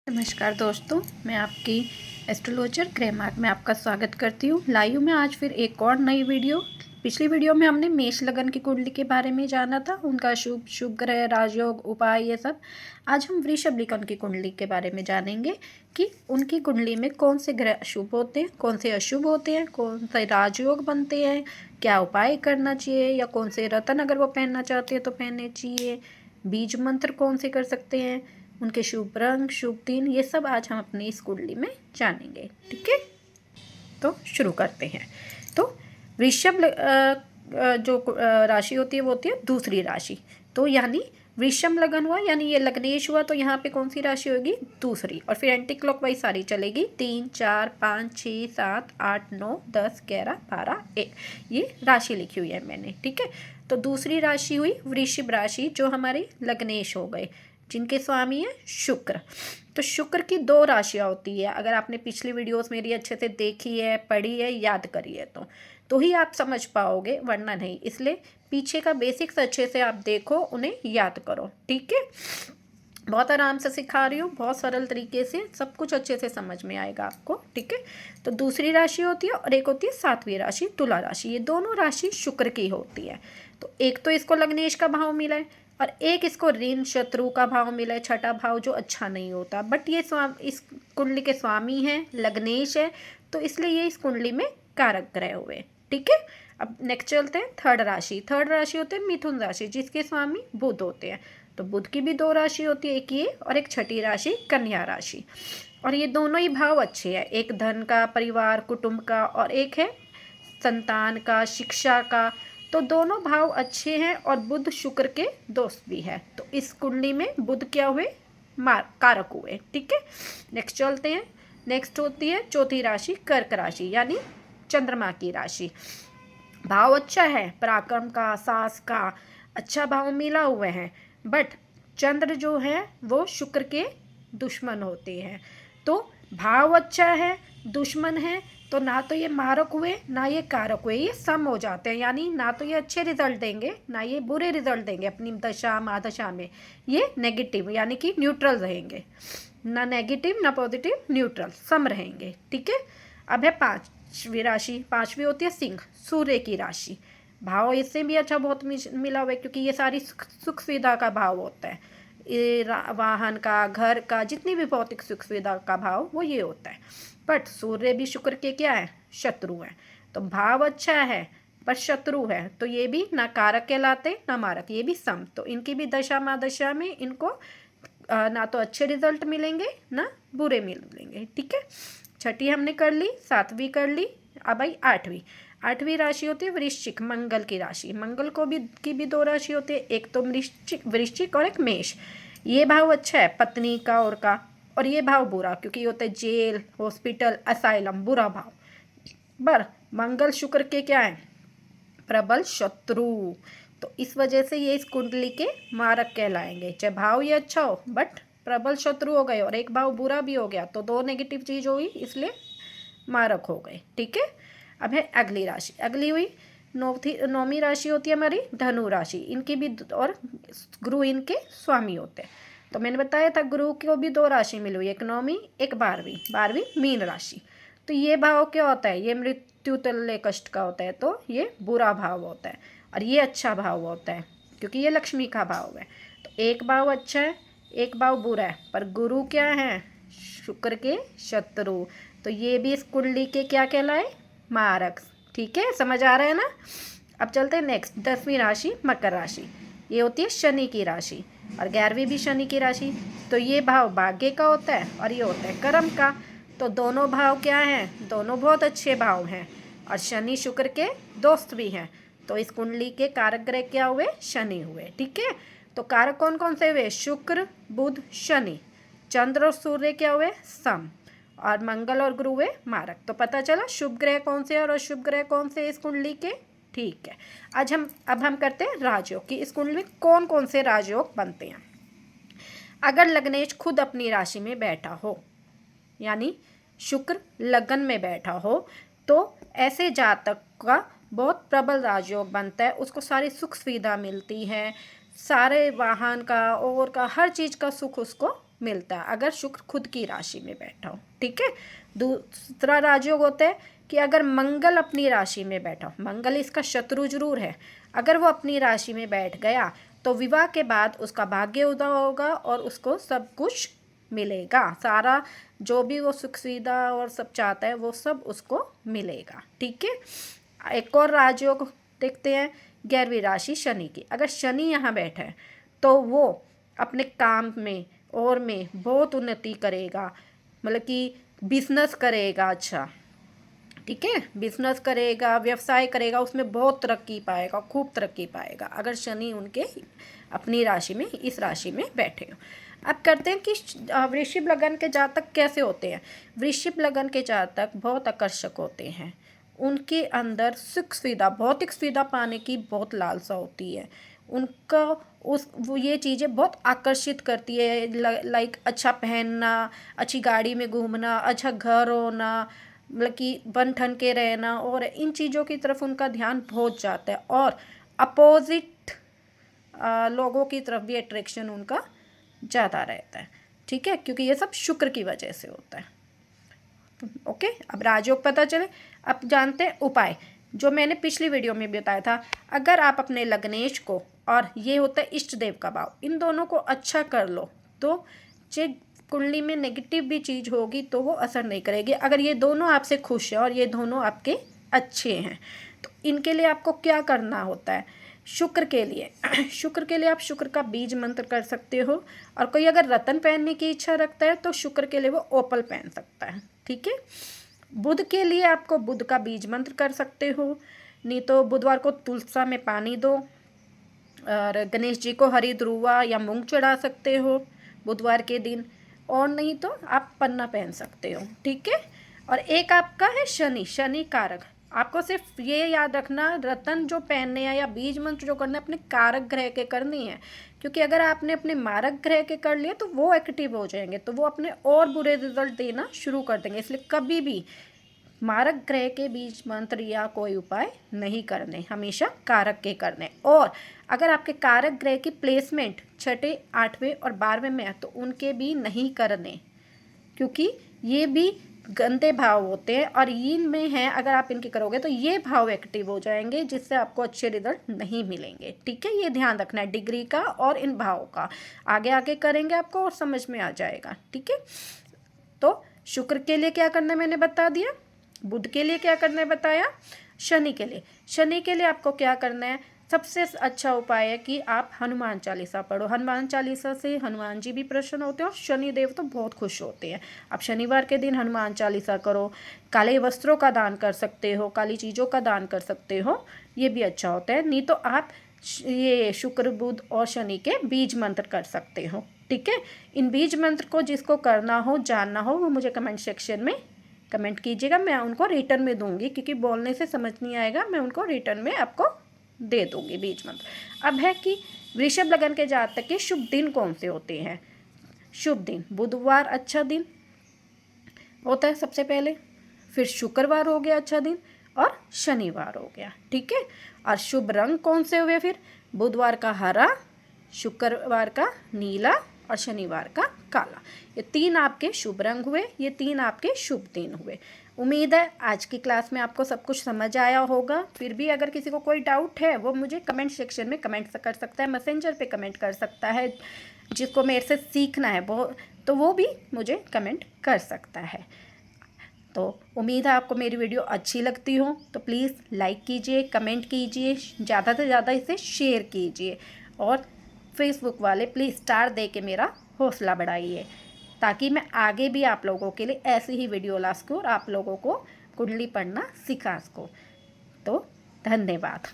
नमस्कार दोस्तों, मैं आपकी एस्ट्रोलॉजर ग्रेमार्क में आपका स्वागत करती हूँ। लाई हूँ मैं आज फिर एक और नई वीडियो। पिछली वीडियो में हमने मेष लगन की कुंडली के बारे में जाना था, उनका शुभ ग्रह, राजयोग, उपाय, ये सब। आज हम वृषभ लगन की कुंडली के बारे में जानेंगे कि उनकी कुंडली में कौन से ग्रह शुभ होते हैं, कौन से अशुभ होते हैं, कौन से राजयोग बनते हैं, क्या उपाय करना चाहिए, या कौन से रत्न अगर वो पहनना चाहते हैं तो पहनने चाहिए, बीज मंत्र कौन से कर सकते हैं, उनके शुभ रंग, शुभ दिन, ये सब आज हम अपनी इस कुंडली में जानेंगे। ठीक है, तो शुरू करते हैं। तो वृषभ जो राशि होती है वो होती है दूसरी राशि। तो यानी वृषभ लगन हुआ, यानी ये लग्नेश हुआ, तो यहाँ पे कौन सी राशि होगी? दूसरी। और फिर एंटी क्लॉकवाइज सारी चलेगी, 3, 4, 5, 6, 7, 8, 9, 10, 11, 12, 1, ये राशि लिखी हुई है मैंने। ठीक है, तो दूसरी राशि हुई वृषभ राशि, जो हमारी लग्नेश हो गए, जिनके स्वामी है शुक्र। तो शुक्र की 2 राशियाँ होती है। अगर आपने पिछली वीडियोस मेरी अच्छे से देखी है, पढ़ी है, याद करी है तो ही आप समझ पाओगे, वरना नहीं। इसलिए पीछे का बेसिक्स अच्छे से आप देखो, उन्हें याद करो। ठीक है, बहुत आराम से सिखा रही हूँ, बहुत सरल तरीके से, सब कुछ अच्छे से समझ में आएगा आपको। ठीक है, तो दूसरी राशि होती है और एक होती है 7वीं राशि, तुला राशि। ये दोनों राशि शुक्र की होती है। तो एक तो इसको लग्नेश का भाव मिला है और एक इसको ऋण शत्रु का भाव मिला है, छठा भाव, जो अच्छा नहीं होता। बट ये इस कुंडली के स्वामी हैं, लग्नेश है, तो इसलिए ये इस कुंडली में कारक ग्रह हुए। ठीक है, अब नेक्स्ट चलते हैं थर्ड राशि। थर्ड राशि होते हैं मिथुन राशि, जिसके स्वामी बुध होते हैं। तो बुध की भी 2 राशि होती है, एक ये और एक छठी राशि कन्या राशि। और ये दोनों ही भाव अच्छे हैं, एक धन का, परिवार, कुटुंब का, और एक है संतान का, शिक्षा का। तो दोनों भाव अच्छे हैं और बुध शुक्र के दोस्त भी है। तो इस कुंडली में बुध क्या हुए? कारक हुए। ठीक है, नेक्स्ट चलते हैं। नेक्स्ट होती है चौथी राशि कर्क राशि, यानी चंद्रमा की राशि। भाव अच्छा है, पराक्रम का, साहस का अच्छा भाव मिला हुए हैं। बट चंद्र जो है वो शुक्र के दुश्मन होते हैं। तो भाव अच्छा है, दुश्मन है, तो ना तो ये मारक हुए ना ये कारक हुए, ये सम हो जाते हैं। यानी ना तो ये अच्छे रिजल्ट देंगे ना ये बुरे रिजल्ट देंगे अपनी दशा महादशा में। ये नेगेटिव यानी कि न्यूट्रल रहेंगे, ना नेगेटिव ना पॉजिटिव, न्यूट्रल, सम रहेंगे। ठीक है, अब है 5वीं राशि। 5वीं होती है सिंह, सूर्य की राशि। भाव इससे भी अच्छा बहुत मिला हुआ है, क्योंकि ये सारी सुख सुविधा का भाव होता है। वाहन का, घर का, जितनी भी भौतिक सुख सुविधा का भाव वो ये होता है। बट सूर्य भी शुक्र के क्या है? शत्रु है। तो भाव अच्छा है पर शत्रु है, तो ये भी ना कारक कहलाते ना मारक, ये भी सम। तो इनकी भी दशा महादशा में इनको ना तो अच्छे रिजल्ट मिलेंगे ना बुरे मिलेंगे। ठीक है, छठी हमने कर ली, 7वीं कर ली। अब आई 8वीं। 8वीं राशि होती है वृश्चिक, मंगल की राशि। मंगल को भी की भी 2 राशि होती है, एक तो वृश्चिक और एक मेष। ये भाव अच्छा है पत्नी का और ये भाव बुरा, क्योंकि ये होता है जेल, हॉस्पिटल, असाइलम, बुरा भाव। पर मंगल शुक्र के क्या है? प्रबल शत्रु। तो इस वजह से ये इस कुंडली के मारक कहलाएंगे। चाहे भाव ये अच्छा हो, बट प्रबल शत्रु हो गए और एक भाव बुरा भी हो गया, तो 2 नेगेटिव चीज हुई, इसलिए मारक हो गए। ठीक है, अब है अगली राशि। अगली हुई 9वीं राशि होती है हमारी धनु राशि। इनकी भी, और गुरु इनके स्वामी होते हैं। तो मैंने बताया था गुरु को भी 2 राशि मिली हुई, एक 9वीं एक 12वीं। 12वीं मीन राशि। तो ये भाव क्या होता है? ये मृत्यु तुल्य कष्ट का होता है, तो ये बुरा भाव होता है। और ये अच्छा भाव होता है, क्योंकि ये लक्ष्मी का भाव है। तो एक भाव अच्छा है, एक भाव बुरा है, पर गुरु क्या है? शुक्र के शत्रु। तो ये भी इस कुंडली के क्या कहलाए? मारक। ठीक है, समझ आ रहा है ना? अब चलते हैं नेक्स्ट, 10वीं राशि मकर राशि। ये होती है शनि की राशि, और 11वीं भी शनि की राशि। तो ये भाव भाग्य का होता है और ये होता है कर्म का। तो दोनों भाव क्या हैं? दोनों बहुत अच्छे भाव हैं, और शनि शुक्र के दोस्त भी हैं। तो इस कुंडली के कारक ग्रह क्या हुए? शनि हुए। ठीक है, तो कारक कौन कौन से हुए? शुक्र, बुध, शनि। चंद्र और सूर्य क्या हुए? सम। और मंगल और गुरु हुए मारक। तो पता चला शुभ ग्रह कौन से और अशुभ ग्रह कौन से इस कुंडली के। ठीक है, अब हम करते हैं राजयोग की। इस कुंडली में कौन कौन से राजयोग बनते हैं। अगर लग्नेश खुद अपनी राशि में बैठा हो, यानी शुक्र लगन में बैठा हो, तो ऐसे जातक का बहुत प्रबल राजयोग बनता है। उसको सारी सुख सुविधा मिलती है, सारे वाहन का और का हर चीज़ का सुख उसको मिलता है अगर शुक्र खुद की राशि में बैठा हो। ठीक है। दूसरा राजयोग होता है कि अगर मंगल अपनी राशि में बैठा हो, मंगल इसका शत्रु जरूर है, अगर वो अपनी राशि में बैठ गया तो विवाह के बाद उसका भाग्य उदय होगा और उसको सब कुछ मिलेगा, सारा जो भी वो सुख सुविधा और सब चाहता है वो सब उसको मिलेगा। ठीक है। एक और राजयोग देखते हैं 11वीं राशि शनि की। अगर शनि यहाँ बैठा है तो वो अपने काम में और में बहुत उन्नति करेगा, मतलब कि बिजनेस करेगा। अच्छा, ठीक है, बिजनेस करेगा, व्यवसाय करेगा, उसमें बहुत तरक्की पाएगा, खूब तरक्की पाएगा अगर शनि उनके अपनी राशि में, इस राशि में बैठे हो। अब करते हैं कि वृश्चिक लगन के जातक कैसे होते हैं। वृश्चिक लगन के जातक बहुत आकर्षक होते हैं, उनके अंदर सुख सुविधा, भौतिक सुविधा पाने की बहुत लालसा होती है उनका, वो ये चीज़ें बहुत आकर्षित करती है। लाइक अच्छा पहनना, अच्छी गाड़ी में घूमना, अच्छा घर होना, मतलब कि बन ठन के रहना, और इन चीज़ों की तरफ उनका ध्यान बहुत जाता है। और अपोजिट लोगों की तरफ भी अट्रैक्शन उनका ज़्यादा रहता है। ठीक है, क्योंकि ये सब शुक्र की वजह से होता है। ओके, अब राजयोग पता चले। अब जानते हैं उपाय, जो मैंने पिछली वीडियो में भी बताया था। अगर आप अपने लग्नेश को, और ये होता है इष्ट देव का भाव, इन दोनों को अच्छा कर लो तो जो कुंडली में नेगेटिव भी चीज़ होगी तो वो असर नहीं करेगी। अगर ये दोनों आपसे खुश हैं और ये दोनों आपके अच्छे हैं तो इनके लिए आपको क्या करना होता है। शुक्र के लिए शुक्र के लिए आप शुक्र का बीज मंत्र कर सकते हो, और कोई अगर रत्न पहनने की इच्छा रखता है तो शुक्र के लिए वो ओपल पहन सकता है। ठीक है। बुध के लिए आपको बुध का बीज मंत्र कर सकते हो, नहीं तो बुधवार को तुलसा में पानी दो, और गणेश जी को हरी ध्रुवा या मूंग चढ़ा सकते हो बुधवार के दिन, और नहीं तो आप पन्ना पहन सकते हो। ठीक है। और एक आपका है शनि, शनि कारक। आपको सिर्फ ये याद रखना, रत्न जो पहनने हैं या बीज मंत्र जो करना है अपने कारक ग्रह के करनी है, क्योंकि अगर आपने अपने मारक ग्रह के कर लिए तो वो एक्टिव हो जाएंगे, तो वो अपने और बुरे रिजल्ट देना शुरू कर देंगे। इसलिए कभी भी मारक ग्रह के बीज मंत्र या कोई उपाय नहीं करने, हमेशा कारक के करने। और अगर आपके कारक ग्रह की प्लेसमेंट 6, 8वें और 12वें में है तो उनके भी नहीं करने, क्योंकि ये भी गंदे भाव होते हैं, और इनमें हैं अगर आप इनके करोगे तो ये भाव एक्टिव हो जाएंगे, जिससे आपको अच्छे रिजल्ट नहीं मिलेंगे। ठीक है, ये ध्यान रखना है डिग्री का और इन भावों का। आगे आगे करेंगे आपको और समझ में आ जाएगा। ठीक है। तो शुक्र के लिए क्या करना है मैंने बता दिया, बुध के लिए क्या करना है बताया, शनि के लिए आपको क्या करना है। सबसे अच्छा उपाय है कि आप हनुमान चालीसा पढ़ो। हनुमान चालीसा से हनुमान जी भी प्रसन्न होते हैं और शनि देव तो बहुत खुश होते हैं। आप शनिवार के दिन हनुमान चालीसा करो, काले वस्त्रों का दान कर सकते हो, काली चीज़ों का दान कर सकते हो, ये भी अच्छा होता है। नहीं तो आप ये शुक्र बुध और शनि के बीज मंत्र कर सकते हो। ठीक है। इन बीज मंत्र को जिसको करना हो, जानना हो, वो मुझे कमेंट सेक्शन में कमेंट कीजिएगा, मैं उनको रिटर्न में दूंगी, क्योंकि बोलने से समझ नहीं आएगा, मैं उनको रिटर्न में आपको दे दूंगी बीज मंत्र। अब है कि वृषभ लगन के जातक के शुभ दिन कौन से होते हैं। शुभ दिन, बुधवार अच्छा दिन होता है सबसे पहले, फिर शुक्रवार हो गया अच्छा दिन, और शनिवार हो गया। ठीक है। और शुभ रंग कौन से हुए फिर, बुधवार का हरा, शुक्रवार का नीला और शनिवार का काला। ये 3 आपके शुभ रंग हुए, ये 3 आपके शुभ दिन हुए। उम्मीद है आज की क्लास में आपको सब कुछ समझ आया होगा। फिर भी अगर किसी को कोई डाउट है वो मुझे कमेंट सेक्शन में कमेंट कर सकता है, मैसेंजर पे कमेंट कर सकता है, जिसको मेरे से सीखना है वो भी मुझे कमेंट कर सकता है। तो उम्मीद है आपको मेरी वीडियो अच्छी लगती हो तो प्लीज़ लाइक कीजिए, कमेंट कीजिए, ज़्यादा से ज़्यादा इसे शेयर कीजिए, और फेसबुक वाले प्लीज़ स्टार दे के मेरा हौसला बढ़ाइए, ताकि मैं आगे भी आप लोगों के लिए ऐसी ही वीडियो ला सकूँ और आप लोगों को कुंडली पढ़ना सिखा सकूँ। तो धन्यवाद।